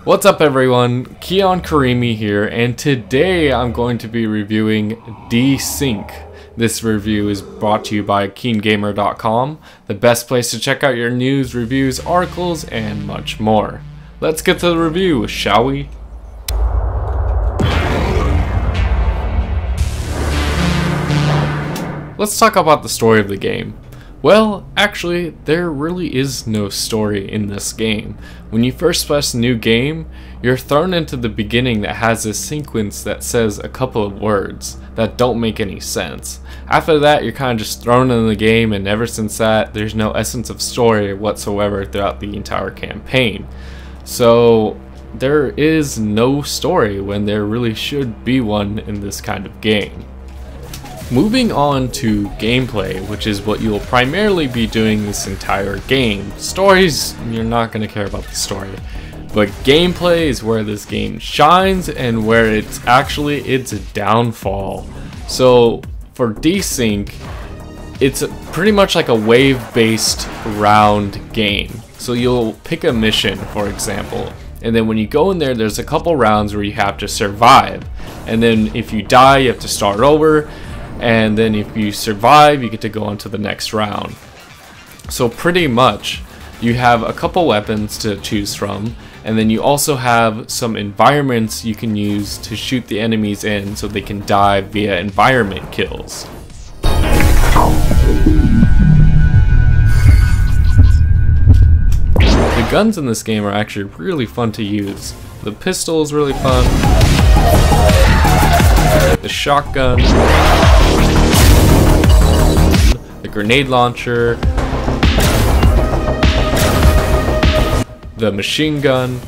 What's up everyone, Keon Karimi here, and today I'm going to be reviewing Desync. This review is brought to you by KeenGamer.com, the best place to check out your news, reviews, articles, and much more. Let's get to the review, shall we? Let's talk about the story of the game. Well, actually, there really is no story in this game. When you first press new game, you're thrown into the beginning that has this sequence that says a couple of words that don't make any sense. After that, you're kind of just thrown in the game, and ever since that, there's no essence of story whatsoever throughout the entire campaign. So, there is no story when there really should be one in this kind of game. Moving on to gameplay, which is what you'll primarily be doing this entire game. Stories, you're not going to care about the story. But gameplay is where this game shines and where it's actually its downfall. So for Desync, it's pretty much like a wave-based round game. So you'll pick a mission, for example, and then when you go in there, there's a couple rounds where you have to survive. And then if you die, you have to start over. And then if you survive, you get to go on to the next round. So pretty much you have a couple weapons to choose from, and then you also have some environments you can use to shoot the enemies in so they can die via environment kills. The guns in this game are actually really fun to use. The pistol is really fun. The shotgun, the grenade launcher, the machine gun,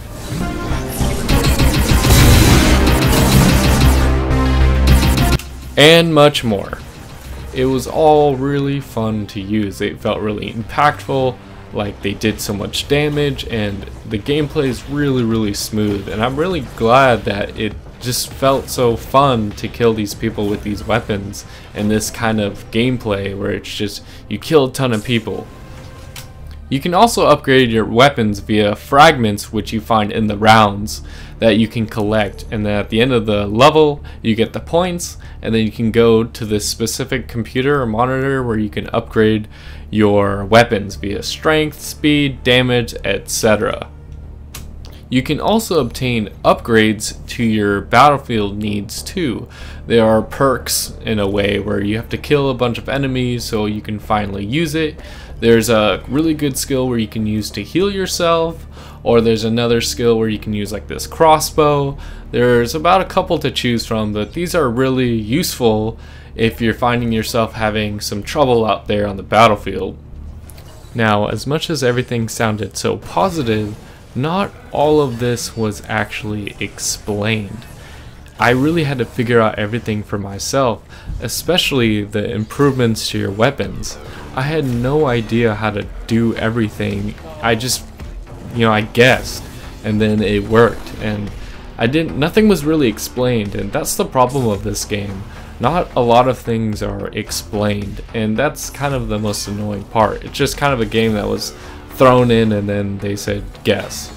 and much more. It was all really fun to use. It felt really impactful, like they did so much damage, and the gameplay is really smooth, and I'm really glad that it just felt so fun to kill these people with these weapons and this kind of gameplay where it's just you kill a ton of people. You can also upgrade your weapons via fragments which you find in the rounds that you can collect, and then at the end of the level you get the points, and then you can go to this specific computer or monitor where you can upgrade your weapons via strength, speed, damage, etc. You can also obtain upgrades to your battlefield needs too. There are perks in a way where you have to kill a bunch of enemies so you can finally use it. There's a really good skill where you can use to heal yourself, or there's another skill where you can use like this crossbow. There's about a couple to choose from, but these are really useful if you're finding yourself having some trouble out there on the battlefield. Now, as much as everything sounded so positive, not all of this was actually explained. I really had to figure out everything for myself, especially the improvements to your weapons. I had no idea how to do everything. I just, I guessed, and then it worked, and nothing was really explained, and that's the problem of this game. Not a lot of things are explained, and that's kind of the most annoying part. It's just kind of a game that was thrown in and then they said guess.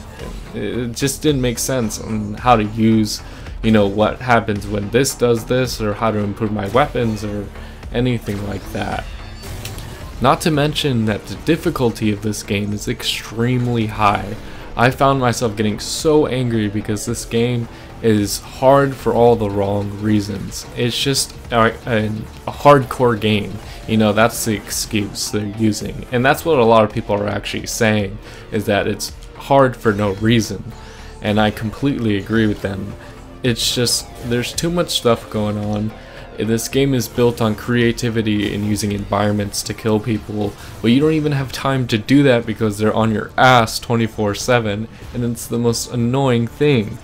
It just didn't make sense on how to use, what happens when this does this, or how to improve my weapons, or anything like that. Not to mention that the difficulty of this game is extremely high. I found myself getting so angry because this game is hard for all the wrong reasons. It's just a hardcore game. That's the excuse they're using. And that's what a lot of people are actually saying, is that it's hard for no reason. And I completely agree with them. It's just, there's too much stuff going on. This game is built on creativity and using environments to kill people, but you don't even have time to do that because they're on your ass 24/7, and it's the most annoying thing.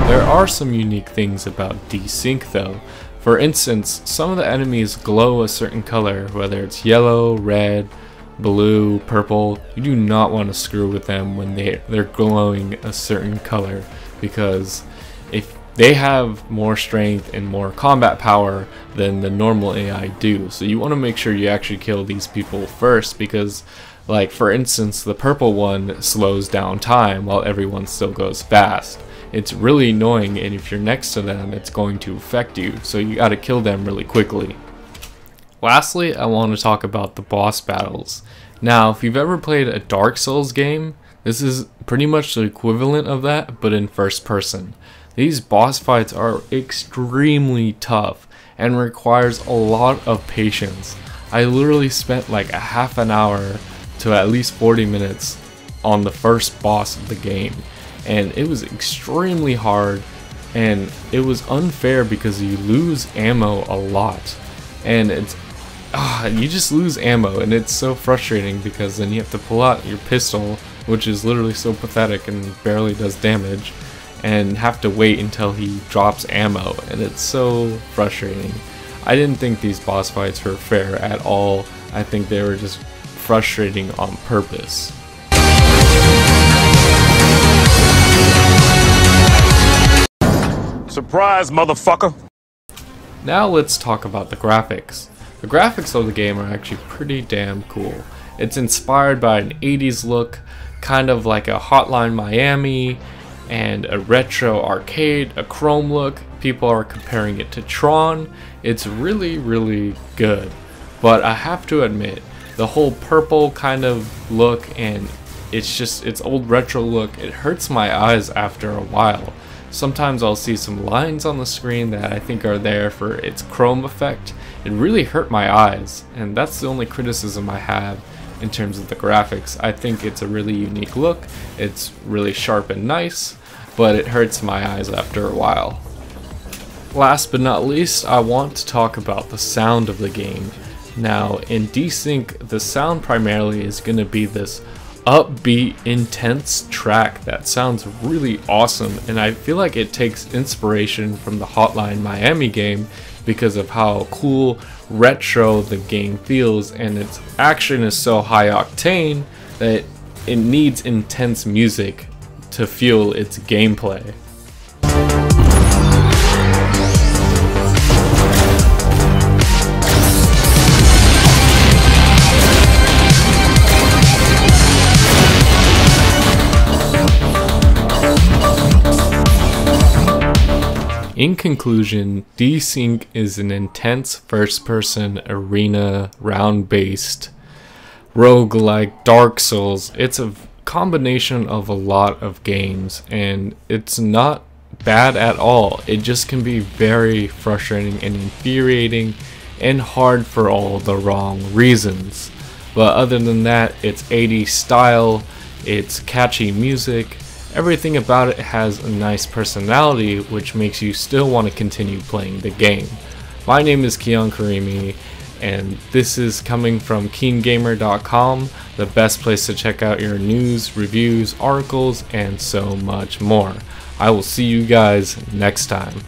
There are some unique things about Desync though. For instance, some of the enemies glow a certain color, whether it's yellow, red, blue, purple. You do not want to screw with them when they're glowing a certain color, because if they have more strength and more combat power than the normal AI do. So you want to make sure you actually kill these people first, because like for instance the purple one slows down time while everyone still goes fast. It's really annoying, and if you're next to them it's going to affect you, so you gotta kill them really quickly. Lastly, I want to talk about the boss battles. Now if you've ever played a Dark Souls game, this is pretty much the equivalent of that, but in first person. These boss fights are extremely tough and requires a lot of patience. I literally spent like a half an hour to at least 40 minutes on the first boss of the game, and it was extremely hard, and it was unfair because you lose ammo a lot, and you just lose ammo, and it's so frustrating because then you have to pull out your pistol, which is literally so pathetic and barely does damage, and have to wait until he drops ammo, and it's so frustrating. I didn't think these boss fights were fair at all. I think they were just frustrating on purpose. Surprise, motherfucker! Now let's talk about the graphics. The graphics of the game are actually pretty damn cool. It's inspired by an 80s look, kind of like a Hotline Miami, and a retro arcade, a chrome look. People are comparing it to Tron. It's really, really good. But I have to admit, the whole purple kind of look and its old retro look, it hurts my eyes after a while. Sometimes I'll see some lines on the screen that I think are there for its chrome effect. It really hurt my eyes, and that's the only criticism I have in terms of the graphics. I think it's a really unique look, it's really sharp and nice, but it hurts my eyes after a while. Last but not least, I want to talk about the sound of the game. Now in Desync, the sound primarily is going to be this upbeat, intense track that sounds really awesome, and I feel like it takes inspiration from the Hotline Miami game because of how cool retro the game feels, and its action is so high octane that it needs intense music to fuel its gameplay. In conclusion, Desync is an intense first-person arena round-based roguelike Dark Souls. It's a combination of a lot of games, and it's not bad at all. It just can be very frustrating and infuriating and hard for all the wrong reasons. But other than that, it's 80s style, it's catchy music. Everything about it has a nice personality, which makes you still want to continue playing the game. My name is Keon Karimi, and this is coming from KeenGamer.com, the best place to check out your news, reviews, articles, and so much more. I will see you guys next time.